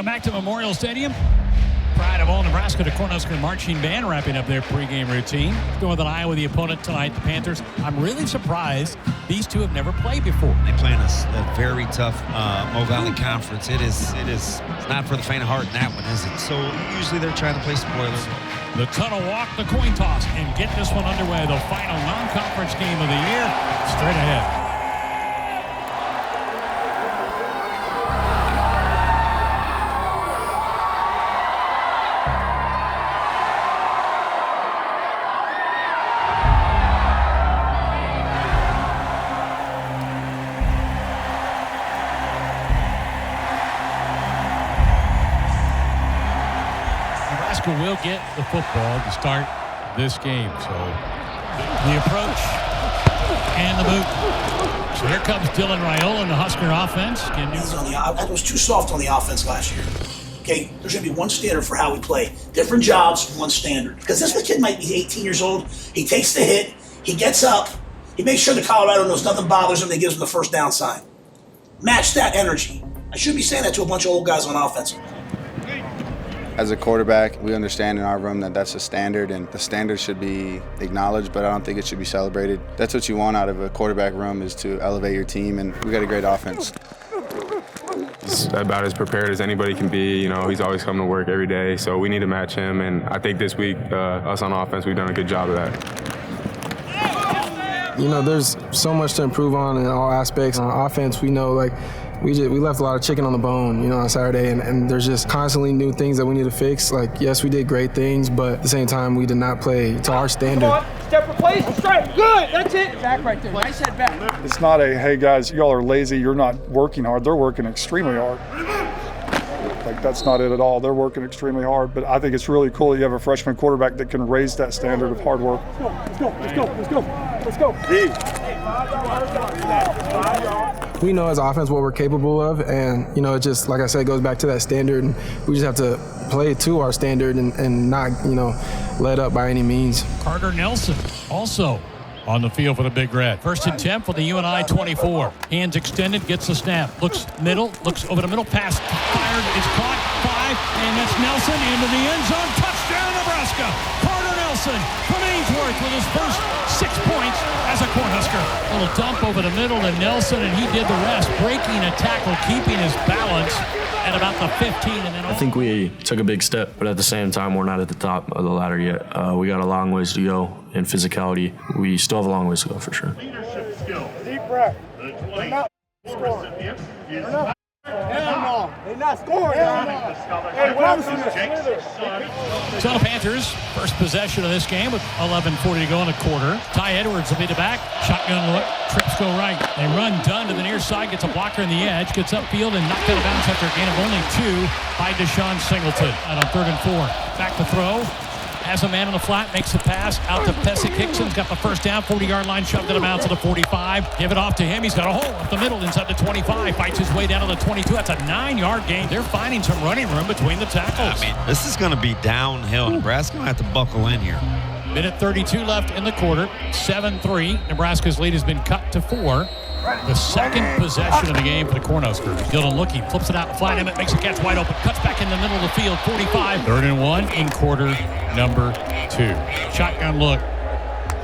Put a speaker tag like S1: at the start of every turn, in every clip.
S1: Welcome back to Memorial Stadium. Pride of all Nebraska, the Cornhusker marching band wrapping up their pregame routine. Going with an eye with the opponent tonight, the Panthers. I'm really surprised these two have never played before.
S2: They play in a very tough Mo Valley Conference. It's not for the faint of heart in that one, is it? So usually they're trying to play spoilers.
S1: The tunnel walk, the coin toss, and get this one underway. The final non-conference game of the year, straight ahead. Will get the football to start this game. So the approach and the boot. So here comes Dylan Raiola in the Husker offense.
S3: I was too soft on the offense last year. Okay, there's going to be one standard for how we play. Different jobs, one standard. Because this kid might be 18 years old. He takes the hit. He gets up. He makes sure the Colorado knows nothing bothers him. They gives him the first down sign. Match that energy. I shouldn't be saying that to a bunch of old guys on offense.
S4: As a quarterback, we understand in our room that that's a standard, and the standard should be acknowledged, but I don't think it should be celebrated. That's what you want out of a quarterback room, is to elevate your team, and we got a great offense.
S5: He's about as prepared as anybody can be. You know, he's always coming to work every day, so we need to match him, and I think this week, us on offense, we've done a good job of that.
S6: You know, there's so much to improve on in all aspects. On offense, we know, like, we left a lot of chicken on the bone, you know, on Saturday, and there's just constantly new things that we need to fix. Like, yes, we did great things, but at the same time, we did not play to our standard.
S7: Come on. Step for place, strike, good, that's it. Back right there, nice head back.
S8: It's not a, hey guys, y'all are lazy, you're not working hard. They're working extremely hard. Like, that's not it at all. They're working extremely hard, but I think it's really cool that you have a freshman quarterback that can raise that standard of hard work.
S7: Let's go, let's go, let's go, let's go, let's go.
S6: We know as offense what we're capable of, and, you know, it just, like I said, goes back to that standard, and we just have to play to our standard and not, you know, let up by any means.
S1: Carter Nelson also on the field for the Big Red. First and 10 for the UNI 24. Hands extended, gets the snap. Looks middle, looks over the middle, pass fired, it's caught, 5, and that's Nelson into the end zone. Touchdown, Nebraska! Carter Nelson from Ainsworth with his first 6 points as a Cornhusker. A little dump over the middle to Nelson, and he did the rest, breaking a tackle, keeping his balance at about the 15. And then
S9: I think we took a big step, but at the same time, we're not at the top of the ladder yet. We got a long ways to go in physicality. We still have a long ways to go for sure.
S7: Leadership skills. Deep breath. They're not scoring. They're not scoring. Hey,
S1: so the Panthers, first possession of this game with 11:40 to go in the quarter. Ty Edwards will be the back. Shotgun look. Trips go right. They run Dunn to the near side. Gets a blocker in the edge. Gets upfield and knocked out of bounds after a gain of only 2 by Deshaun Singleton. Out on 3rd and 4. Back to throw. Has a man on the flat, makes the pass out to Pesic. Hickson's got the first down, 40-yard line, shoved it out to the 45. Give it off to him. He's got a hole up the middle inside the 25. Fights his way down to the 22. That's a 9-yard gain. They're finding some running room between the tackles.
S2: I mean, this is going to be downhill. Nebraska going to have to buckle in here.
S1: Minute 32 left in the quarter. 7-3. Nebraska's lead has been cut to 4. The second possession of the game for the Cornhuskers. Dylan looking, flips it out, flat Emmett makes a catch wide open, cuts back in the middle of the field, 45. 3rd and 1 in quarter number 2. Shotgun look,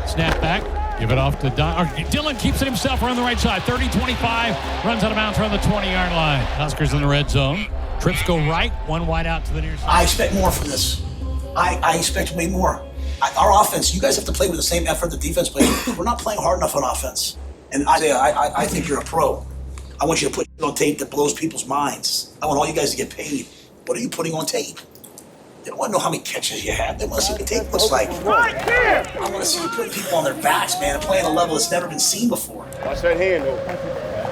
S1: snap back, give it off to Dylan keeps it himself around the right side, 30-25, runs out of bounds around the 20-yard line. Huskers in the red zone. Trips go right, one wide out to the near side.
S3: I expect more from this. I expect way more. Our offense, you guys have to play with the same effort the defense plays. We're not playing hard enough on offense. And Isaiah, I think you're a pro. I want you to put it on tape that blows people's minds. I want all you guys to get paid. What are you putting on tape? They don't want to know how many catches you have. They want to see what the tape looks like. I want to see you putting people on their backs, man, and playing at a level that's never been seen before.
S8: Watch that hand, though.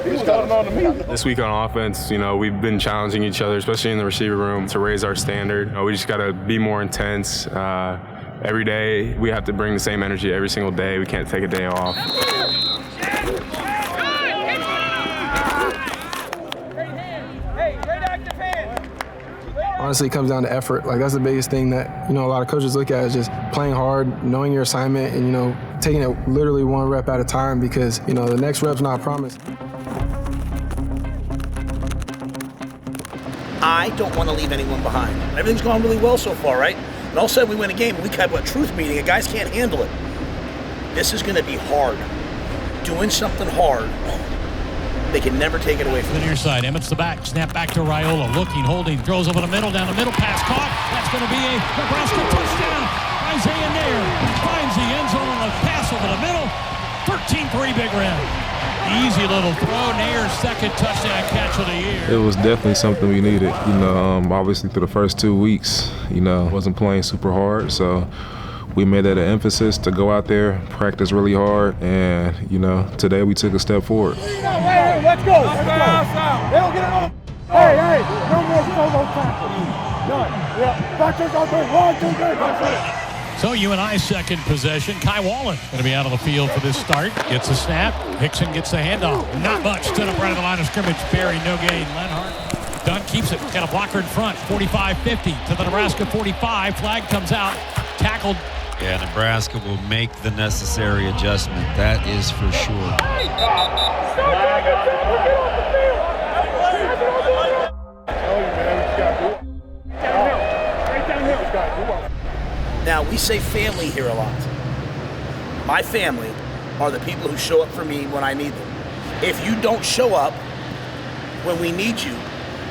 S8: He was holding on to me.
S5: This week on offense, you know, we've been challenging each other, especially in the receiver room, to raise our standard. We just got to be more intense. Every day, we have to bring the same energy every single day. We can't take a day off.
S6: Honestly, it comes down to effort. Like, that's the biggest thing that, you know, a lot of coaches look at is just playing hard, knowing your assignment, and, you know, taking it literally one rep at a time because, you know, the next rep's not promised.
S3: I don't want to leave anyone behind. Everything's gone really well so far, right? And all of a sudden we win a game and we have a truth meeting and guys can't handle it. This is going to be hard. Doing something hard, they can never take it away from
S1: the
S3: you.
S1: near side. Emmett's the back. Snap back to Raiola. Looking, holding, throws over the middle, down the middle, pass caught. That's going to be a Nebraska touchdown. Isaiah Nair finds the end zone on a pass over the middle. 13-3 Big Red. Easy little throw. Nair's second touchdown catch of the year.
S5: It was definitely something we needed. Obviously through the first 2 weeks, wasn't playing super hard, so we made that an emphasis to go out there, practice really hard, and today we took a step forward.
S7: Hey, let's go. They don't get it on. Hey, no more solo tackles. None. Yeah. Doctors on 3. 1, 2, 3. That's it.
S1: So UNI's second possession. Kai Wallen going to be out of the field for this start. Gets a snap. Hickson gets the handoff. Not much. Stood up right at the line of scrimmage. Barry, no gain. Lenhart. Dunn keeps it. Got a blocker in front. 45-50 to the Nebraska 45. Flag comes out. Tackled.
S2: Yeah, Nebraska will make the necessary adjustment. That is for sure.
S3: Now, we say family here a lot. My family are the people who show up for me when I need them. If you don't show up when we need you,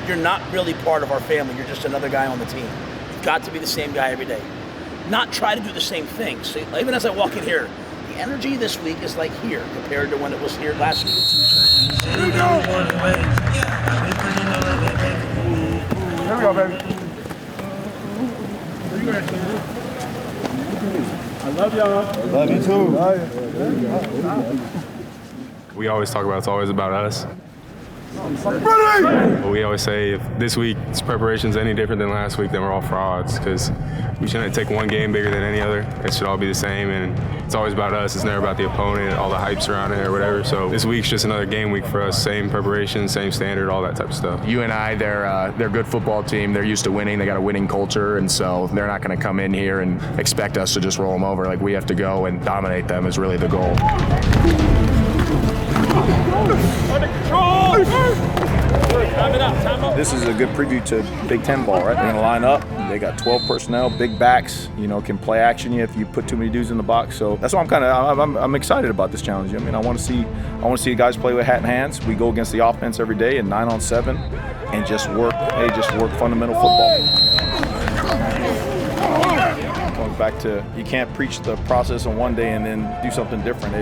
S3: you're not really part of our family. You're just another guy on the team. You've got to be the same guy every day. Not try to do the same thing. So even as I walk in here, the energy this week is like here compared to when it was here last week.
S7: Here we go, baby. I love y'all. I love you too.
S5: We always talk about it's always about us. But we always say if this week's preparation is any different than last week, then we're all frauds, because we shouldn't take one game bigger than any other. It should all be the same, and it's always about us. It's never about the opponent, all the hypes around it or whatever. So this week's just another game week for us. Same preparation, same standard, all that type of stuff.
S10: UNI, they're a good football team. They're used to winning. They got a winning culture, and so they're not going to come in here and expect us to just roll them over. Like, we have to go and dominate them is really the goal.
S7: Under control.
S11: This is a good preview to Big Ten ball, right? They're going to line up. They got 12 personnel, big backs. Can play action you if you put too many dudes in the box. So that's why I'm excited about this challenge. I mean, I want to see guys play with hat and hands. We go against the offense every day in 9-on-7 and just work fundamental football. Going back to, you can't preach the process on one day and then do something different.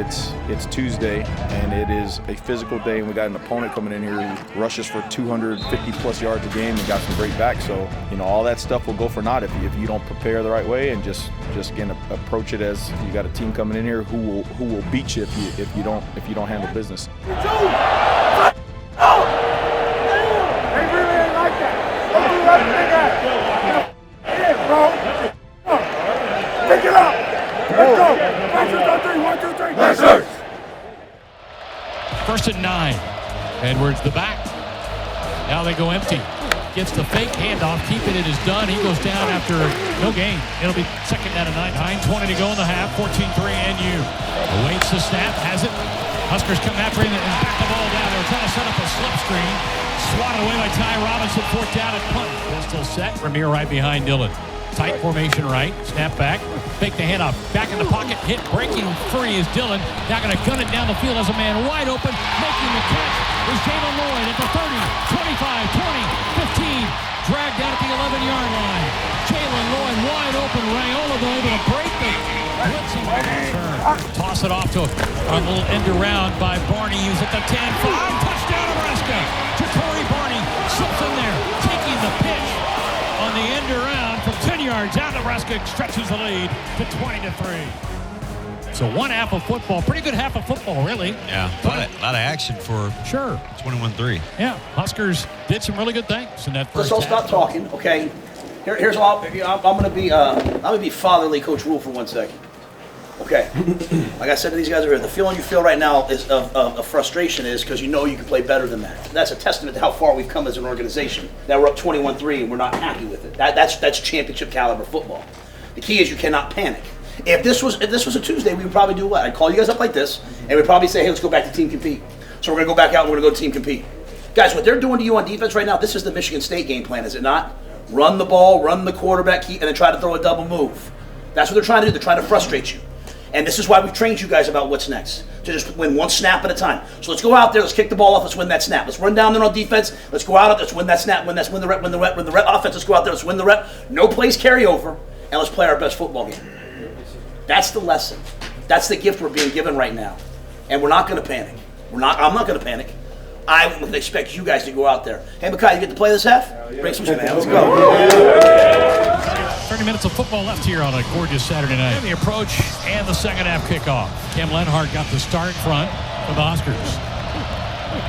S11: It's Tuesday, and it is a physical day, and we got an opponent coming in here who rushes for 250 plus yards a game and got some great backs. So all that stuff will go for naught if you don't prepare the right way and just again approach it as you got a team coming in here who will beat you if you don't handle business.
S7: They really ain't like that. Don't do that. Yeah, bro. Pick it up. Let's go. 1, 2, 3. 1, 2, 3. Yes, sir.
S1: 1st and 9. Edwards the back. Now they go empty. Gets the fake handoff. Keeping it is done. He goes down after no gain. It'll be 2nd down and 9. 9:20 to go in the half. 14-3 NU. Awaits the snap. Has it. Huskers come after him and back the ball down. They're trying to set up a slip screen. Swatted away by Ty Robinson. 4th down at punt. Pistol set. Ramirez right behind Dillon. Tight formation right. Snap back. Fake the handoff. Back in the pocket. Hit. Breaking free is Dillon. Now going to gun it down the field as a man wide open. Making the catch is Jalen Lloyd at the 30, 25, 20, 15. Dragged out at the 11-yard line. Jalen Lloyd wide open. Raiola though able to break the blitzing return. Toss it off to a little end around by Barney. He's at the 10-5. Touchdown Nebraska. Jatori Barney slips in there. Taking the pitch on the end around from 10 yards out. Nebraska stretches the lead to 20-3. So one half of football, pretty good half of football, really.
S2: Yeah, a lot of action for 21-3.
S1: Yeah, Huskers did some really good things in that first
S3: Let's all
S1: half.
S3: stop talking, okay? Here's all. I'm gonna be fatherly, Coach Rule, for 1 second. Okay, like I said to these guys over here, the feeling you feel right now is of frustration is because you know you can play better than that. That's a testament to how far we've come as an organization. Now we're up 21-3 and we're not happy with it. That's championship caliber football. The key is you cannot panic. If this was a Tuesday, we would probably do what? I'd call you guys up like this, and we'd probably say, hey, let's go back to team compete. So we're gonna go back out and we're gonna go to team compete. Guys, what they're doing to you on defense right now, this is the Michigan State game plan, is it not? Run the ball, run the quarterback, and then try to throw a double move. That's what they're trying to do. They're trying to frustrate you. And this is why we've trained you guys about what's next. To just win one snap at a time. So let's go out there, let's kick the ball off, let's win that snap. Let's run down there on defense, let's go out, let's win that snap, win the rep offense, let's go out there, let's win the rep. No plays carry over, and let's play our best football game. That's the lesson. That's the gift we're being given right now. And we're not going to panic. I'm not going to panic. I would expect you guys to go out there. Hey, Makai, you get to play this half? Bring some man. Let's go.
S1: 30 minutes of football left here on a gorgeous Saturday night. And the approach and the second half kickoff. Cam Lenhart got the start front for the Huskers.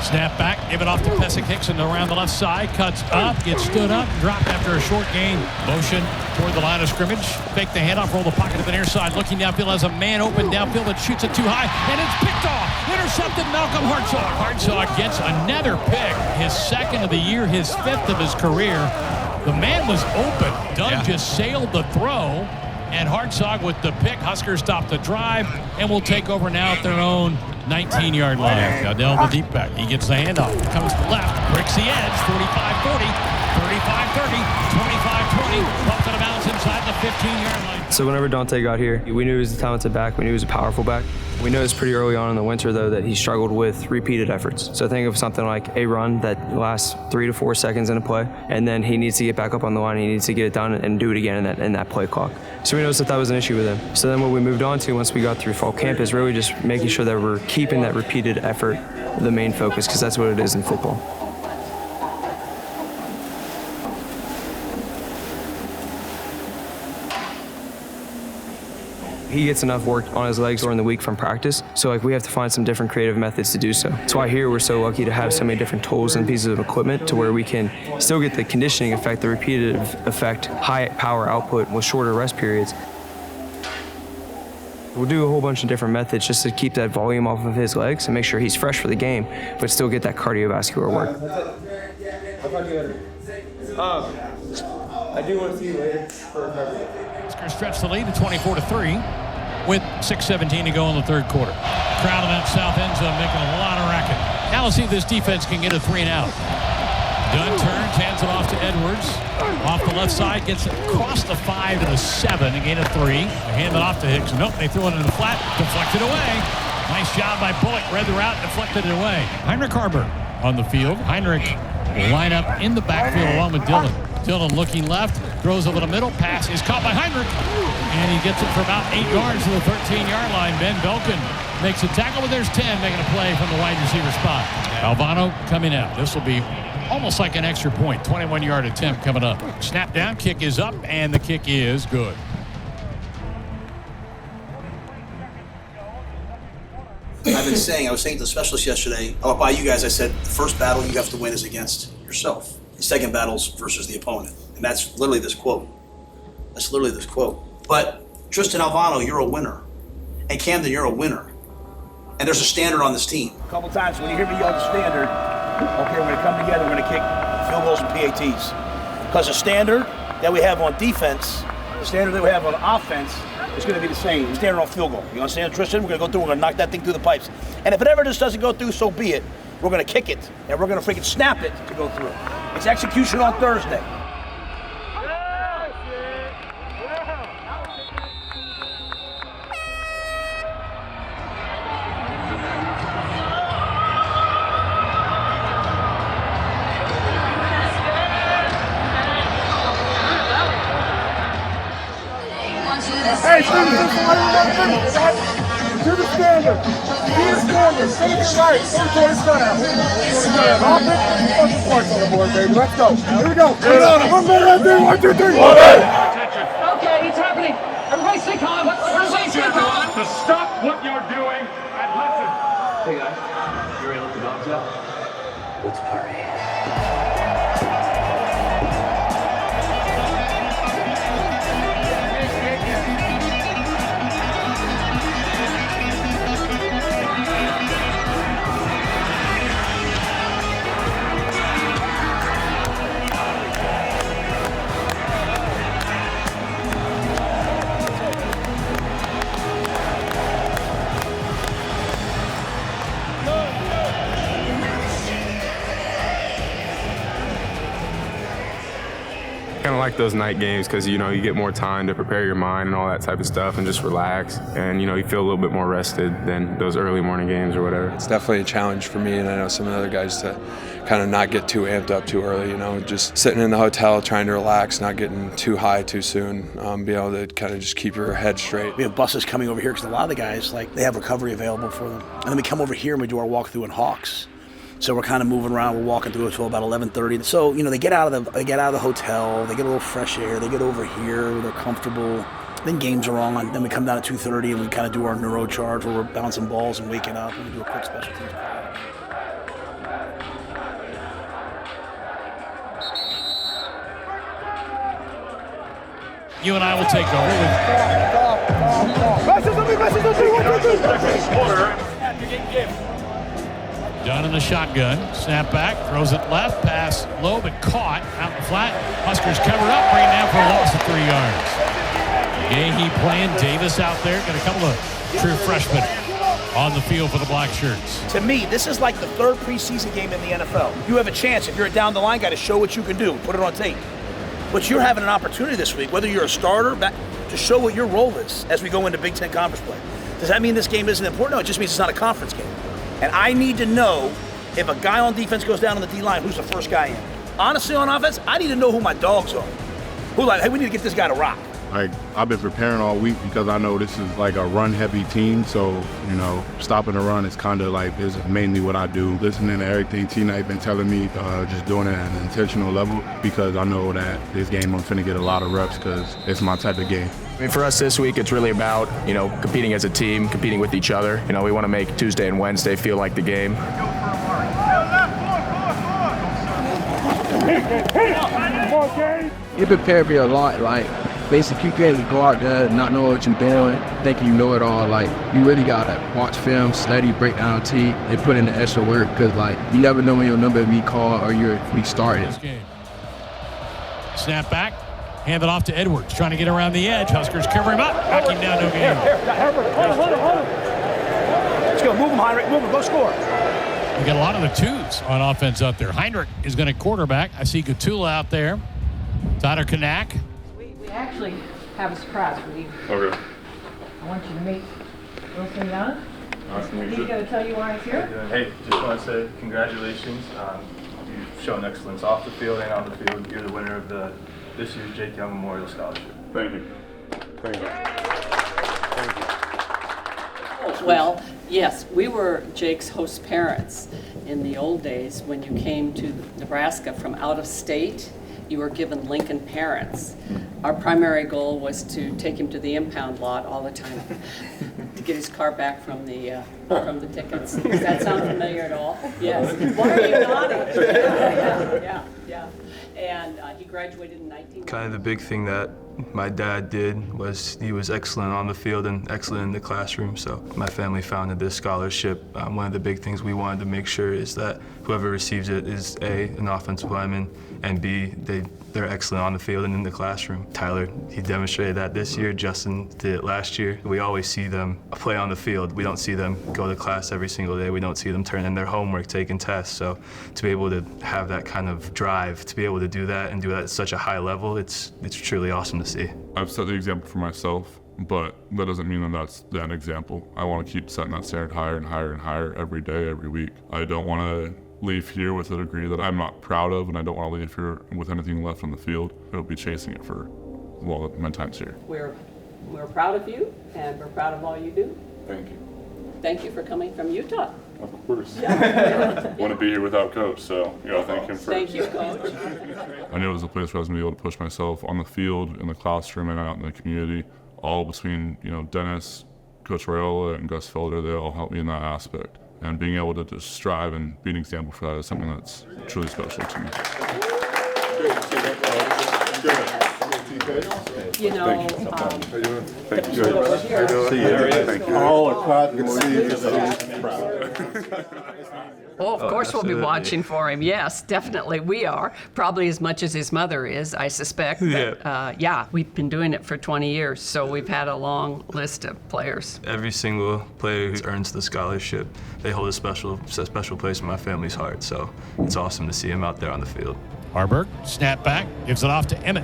S1: Snap back, give it off to Pesic-Hickson around the left side. Cuts up, gets stood up, dropped after a short gain. Motion toward the line of scrimmage. Fake the handoff, roll the pocket to the near side. Looking downfield as a man open downfield that shoots it too high. And it's picked off. Intercepted Malcolm Hartzog. Hartzog gets another pick. His second of the year, his fifth of his career. The man was open. Dunn just sailed the throw. And Hartzog with the pick. Huskers stop the drive and will take over now at their own 19-yard line. Dowdell the deep back. He gets the handoff. Comes to left. Breaks the edge. 45-40. 35-30. 25-20. Bumped out of bounds inside the 15-yard line.
S12: So whenever Dante got here, we knew he was a talented back. We knew he was a powerful back. We noticed pretty early on in the winter, though, that he struggled with repeated efforts. So think of something like a run that lasts 3 to 4 seconds in a play, and then he needs to get back up on the line. He needs to get it done and do it again in that play clock. So we noticed that was an issue with him. So then what we moved on to once we got through fall camp is really just making sure that we're keeping that repeated effort the main focus, because that's what it is in football. He gets enough work on his legs during the week from practice, so we have to find some different creative methods to do so. That's why here we're so lucky to have so many different tools and pieces of equipment to where we can still get the conditioning effect, the repeated effect, high power output with shorter rest periods. We'll do a whole bunch of different methods just to keep that volume off of his legs and make sure he's fresh for the game, but still get that cardiovascular work. I do want to see you later for recovery.
S1: Huskers stretch the lead to 24-3 with 6:17 to go in the third quarter. Crowd in that south end zone making a lot of racket. Now let's see if this defense can get a 3-and-out. Dunn turns, hands it off to Edwards. Off the left side, gets it across the 5 to the 7, a gain of 3. They hand it off to Hicks. Nope, they throw it in the flat, deflected away. Nice job by Bullock, read the route, deflected it away. Heinrich Harbor on the field. Heinrich will line up in the backfield along with Dillon. Dillon looking left, throws over the middle, pass is caught by Heinrich, and he gets it for about 8 yards to the 13-yard line. Ben Belkin makes a tackle, but there's 10, making a play from the wide receiver spot. Alvano coming out. This will be almost like an extra point. 21-yard attempt coming up. Snap down, kick is up, and the kick is good.
S3: I was saying to the specialist yesterday, by you guys, I said, the first battle you have to win is against yourself. The second battle's versus the opponent. And that's literally this quote. But Tristan Alvano, you're a winner. And Camden, you're a winner. And there's a standard on this team. A couple times when you hear me yell the standard, okay, we're going to come together, we're going to kick field goals and PATs. Because the standard that we have on defense, the standard that we have on offense, is going to be the same. The standard on field goal. You understand, Tristan? We're going to go through, we're going to knock that thing through the pipes. And if it ever just doesn't go through, so be it. We're going to kick it, and we're going to freaking snap it to go through. It's execution on Thursday.
S7: Hey, do the standard. Be the standard. Say it right. Say it towards the gun. Offense, fucking points on the board, baby. Let's go. Here we go. Come on. 1 minute. 1, 2, 3.
S13: Okay, it's happening. Everybody stay calm. Everybody stay calm.
S7: To stop what you're doing and listen.
S13: Hey, guys. You ready to let the dogs out? Let's party.
S5: Kind of like those night games because, you get more time to prepare your mind and all that type of stuff and just relax. And, you feel a little bit more rested than those early morning games or whatever.
S14: It's definitely a challenge for me, and I know some of the other guys to kind of not get too amped up too early, just sitting in the hotel trying to relax, not getting too high too soon, be able to kind of just keep your head straight.
S3: We have buses coming over here because a lot of the guys, they have recovery available for them. And then we come over here and we do our walkthrough in Hawks. So we're kind of moving around. We're walking through until about 11:30. So they get out of the hotel. They get a little fresh air. They get over here. They're comfortable. Then games are on. Then we come down at 2:30 and we kind of do our neuro charge where we're bouncing balls and waking up. And we do a quick special teams call.
S1: UNI will take over with Dunn in the shotgun, snap back, throws it left, pass low, but caught out in the flat. Huskers cover up, bring down for a loss of 3 yards. Gahey playing, Davis out there, got a couple of true freshmen on the field for the black shirts.
S3: To me, this is like the third preseason game in the NFL. You have a chance, if you're a down the line guy, to show what you can do, put it on tape. But you're having an opportunity this week, whether you're a starter, to show what your role is as we go into Big Ten conference play. Does that mean this game isn't important? No, it just means it's not a conference game. And I need to know if a guy on defense goes down on the D-line, who's the first guy in. Honestly, on offense, I need to know who my dogs are. Hey, we need to get this guy to rock.
S15: I've been preparing all week because I know this is like a run-heavy team. So, stopping the run is kind of is mainly what I do. Listening to everything T-Night been telling me, just doing it at an intentional level because I know that this game I'm finna get a lot of reps because it's my type of game.
S10: For us this week, it's really about, competing as a team, competing with each other. We want to make Tuesday and Wednesday feel like the game.
S16: You prepare me a lot, basically you can't go out there and not know what you're doing, thinking you know it all. You really gotta watch film, study, break down tape, and put in the extra work because you never know when your number will be called or your week started.
S1: Snap back, hand it off to Edwards, trying to get around the edge. Huskers cover him up, knock him down, no gain.
S3: Hold him. Let's go, move him, Heinrich, move him, go score.
S1: We got a lot of the twos on offense out there. Heinrich is going to quarterback. I see Gatula out there. Tyler Kanak.
S17: We actually have a surprise for you.
S5: Okay.
S17: I want you to meet Wilson Young.
S5: Nice to meet
S17: He's
S5: you.
S17: going to tell you why he's here.
S18: Hey, just want to say congratulations. You've shown excellence off the field and on the field. You're the winner of this year's Jake Young Memorial Scholarship.
S5: Thank you. Thank you. Thank you.
S19: Well, yes, we were Jake's host parents in the old days. When you came to Nebraska from out of state, you were given Lincoln parents. Our primary goal was to take him to the impound lot all the time to get his car back from the tickets. Does that sound familiar at all? Yes. Why are you nodding? Yeah. And he graduated in 1990.
S18: Kind of the big thing that my dad did was he was excellent on the field and excellent in the classroom. So my family founded this scholarship. One of the big things we wanted to make sure is that whoever receives it is A, an offensive lineman, and B, they're excellent on the field and in the classroom. Tyler, he demonstrated that this year. Justin did it last year. We always see them play on the field. We don't see them go to class every single day. We don't see them turn in their homework, taking tests. So to be able to have that kind of drive, to be able to do that and do that at such a high level, it's truly awesome to see.
S20: I've set the example for myself, but that doesn't mean that that's that example. I want to keep setting that standard higher and higher and higher every day, every week. I don't want to leave here with a degree that I'm not proud of, and I don't want to leave here with anything left on the field. I'll be chasing it for, my time's here.
S19: We're proud of you, and we're proud of all you do.
S20: Thank you.
S19: Thank you for coming from Utah.
S20: Of course.
S19: Yeah.
S20: Wouldn't be here without Coach, so thank him first.
S19: Thank you, Coach.
S20: I knew it was a place where I was going to be able to push myself on the field, in the classroom, and out in the community. All between Dennis, Coach Raiola, and Gus Felder, they all helped me in that aspect. And being able to just strive and be an example for that is something that's truly special to me.
S19: Thank you.
S20: Thank you. See you. Thank you.
S21: All proud to see you.
S19: Oh, of course we'll be watching for him. Yes, definitely we are. Probably as much as his mother is, I suspect. But, we've been doing it for 20 years, so we've had a long list of players.
S18: Every single player who earns the scholarship, they hold a special place in my family's heart. So it's awesome to see him out there on the field.
S1: Harburg, snap back, gives it off to Emmett.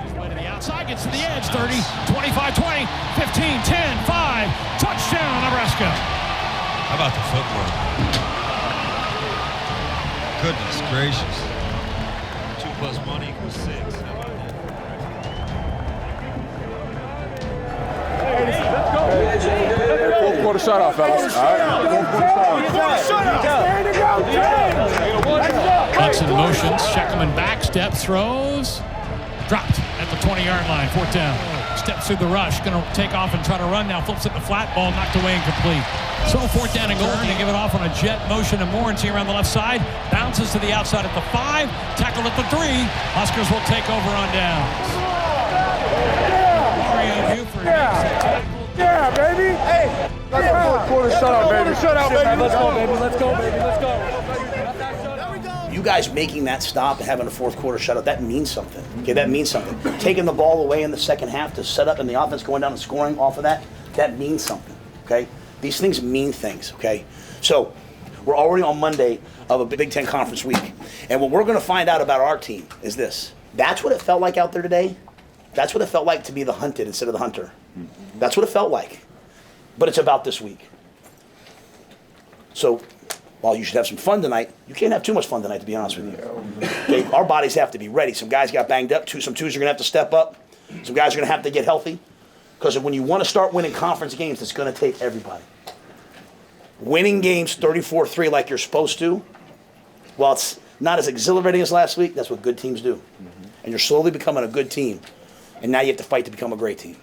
S1: His way to the outside, gets to the edge, 30, 25, 20, 15, 10, 5, touchdown, Nebraska.
S2: How about the footwork? Goodness gracious. 2 plus 1 equals 6. How about that?
S7: Fourth quarter shutout, fellas. All right.
S1: Hudson motions, Sheckleman back, step, throws, dropped at the 20-yard line, 4th down. Steps through the rush, going to take off and try to run now, flips it to flat, ball knocked away incomplete. So 4th down and goal, going to give it off on a jet motion to Morency around the left side, bounces to the outside at the 5, tackled at the 3, Huskers will take over on downs. Mario Buford makes the tackle.
S7: Yeah, baby. Hey, let's go. Fourth quarter shutout, baby. Let's go, baby. Let's go, baby. Let's go.
S3: You guys making that stop and having a fourth quarter shutout, that means something. Okay, that means something. Taking the ball away in the second half to set up and the offense going down and scoring off of that means something. Okay, these things mean things. Okay, so we're already on Monday of a Big Ten Conference week, and what we're going to find out about our team is this. That's what it felt like out there today. That's what it felt like to be the hunted instead of the hunter. That's what it felt like. But it's about this week. So while you should have some fun tonight, you can't have too much fun tonight, to be honest with you. Okay, our bodies have to be ready. Some guys got banged up. Some twos are going to have to step up. Some guys are going to have to get healthy. Because when you want to start winning conference games, it's going to take everybody. Winning games 34-3 like you're supposed to, while it's not as exhilarating as last week, that's what good teams do. And you're slowly becoming a good team. And now you have to fight to become a great team.